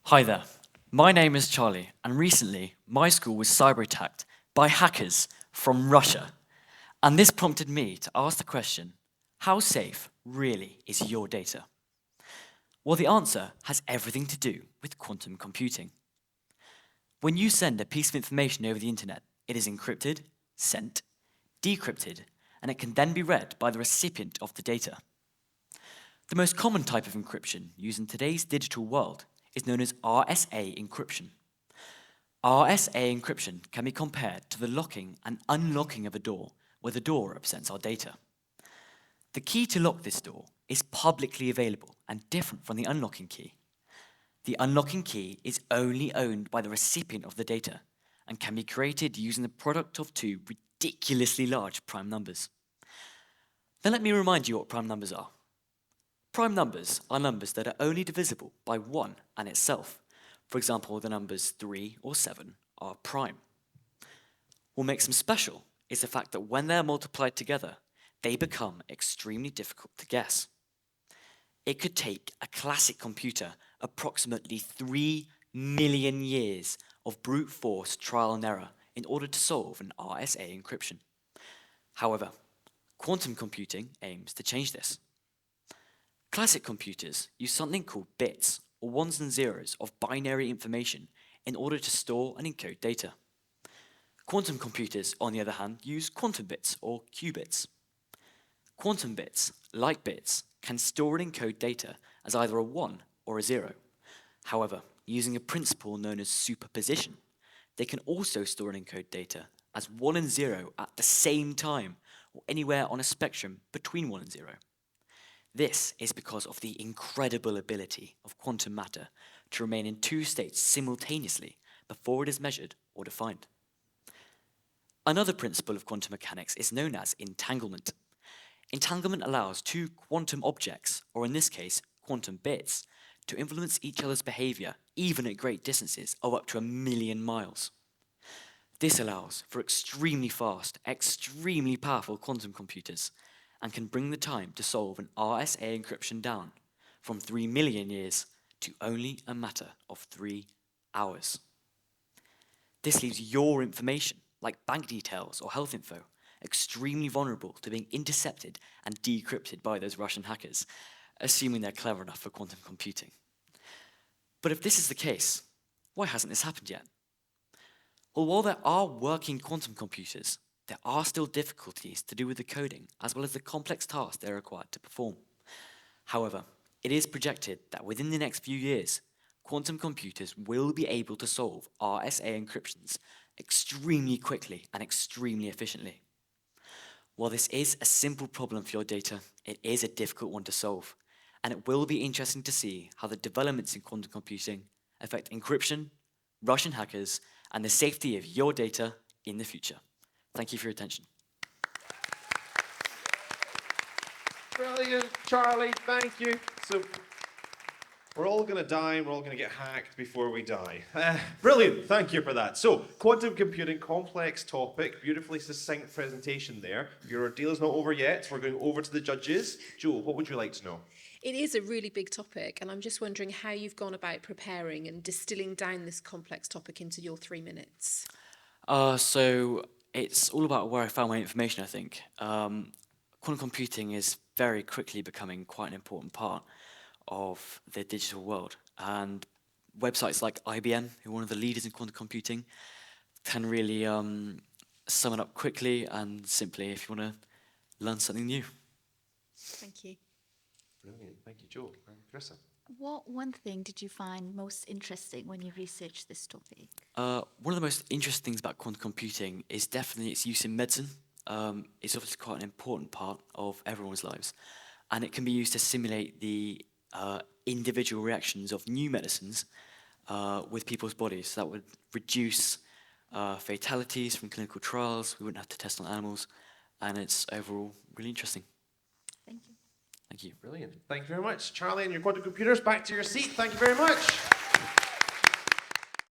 Hi there, my name is Charlie, and recently my school was cyber attacked by hackers from Russia. And this prompted me to ask the question, how safe really is your data? Well, the answer has everything to do with quantum computing. When you send a piece of information over the internet, it is encrypted, sent, decrypted, and it can then be read by the recipient of the data. The most common type of encryption used in today's digital world is known as RSA encryption. RSA encryption can be compared to the locking and unlocking of a door, where the door represents our data. The key to lock this door is publicly available and different from the unlocking key. The unlocking key is only owned by the recipient of the data and can be created using the product of two ridiculously large prime numbers. Then let me remind you what prime numbers are. Prime numbers are numbers that are only divisible by 1 and itself. For example, the numbers 3 or 7 are prime. What makes them special is the fact that when they're multiplied together, they become extremely difficult to guess. It could take a classic computer approximately 3 million years of brute force trial and error in order to solve an RSA encryption. However, quantum computing aims to change this. Classic computers use something called bits, or ones and zeros, of binary information in order to store and encode data. Quantum computers, on the other hand, use quantum bits, or qubits. Quantum bits, like bits, can store and encode data as either a 1 or a 0. However, using a principle known as superposition, they can also store and encode data as 1 and 0 at the same time, or anywhere on a spectrum between 1 and 0. This is because of the incredible ability of quantum matter to remain in two states simultaneously before it is measured or defined. Another principle of quantum mechanics is known as entanglement. Entanglement allows two quantum objects, or in this case, quantum bits, to influence each other's behavior even at great distances of up to 1 million miles. This allows for extremely fast, extremely powerful quantum computers, and can bring the time to solve an RSA encryption down from 3 million years to only a matter of 3 hours. This leaves your information, like bank details or health info, extremely vulnerable to being intercepted and decrypted by those Russian hackers, assuming they're clever enough for quantum computing. But if this is the case, why hasn't this happened yet? Well, while there are working quantum computers, there are still difficulties to do with the coding, as well as the complex tasks they're required to perform. However, it is projected that within the next few years, quantum computers will be able to solve RSA encryptions extremely quickly and extremely efficiently. While this is a simple problem for your data, it is a difficult one to solve, and it will be interesting to see how the developments in quantum computing affect encryption, Russian hackers, and the safety of your data in the future. Thank you for your attention. Brilliant, Charlie, thank you. So, we're all going to die and we're all going to get hacked before we die. Brilliant, thank you for that. So, quantum computing, complex topic, beautifully succinct presentation there. Your ordeal is not over yet. We're going over to the judges. Jo, what would you like to know? It is a really big topic, and I'm just wondering how you've gone about preparing and distilling down this complex topic into your 3 minutes. So it's all about where I found my information, I think. Quantum computing is very quickly becoming quite an important part of the digital world. And websites like IBM, who are one of the leaders in quantum computing, can really sum it up quickly and simply if you want to learn something new. Thank you. Brilliant, thank you, Jo. And Carissa? What one thing did you find most interesting when you researched this topic? One of the most interesting things about quantum computing is definitely its use in medicine. It's obviously quite an important part of everyone's lives, and it can be used to simulate the individual reactions of new medicines with people's bodies. So that would reduce fatalities from clinical trials. We wouldn't have to test on animals, and it's overall really interesting. Thank you. Thank you. Brilliant. Thank you very much. Charlie and your quantum computers, back to your seat. Thank you very much.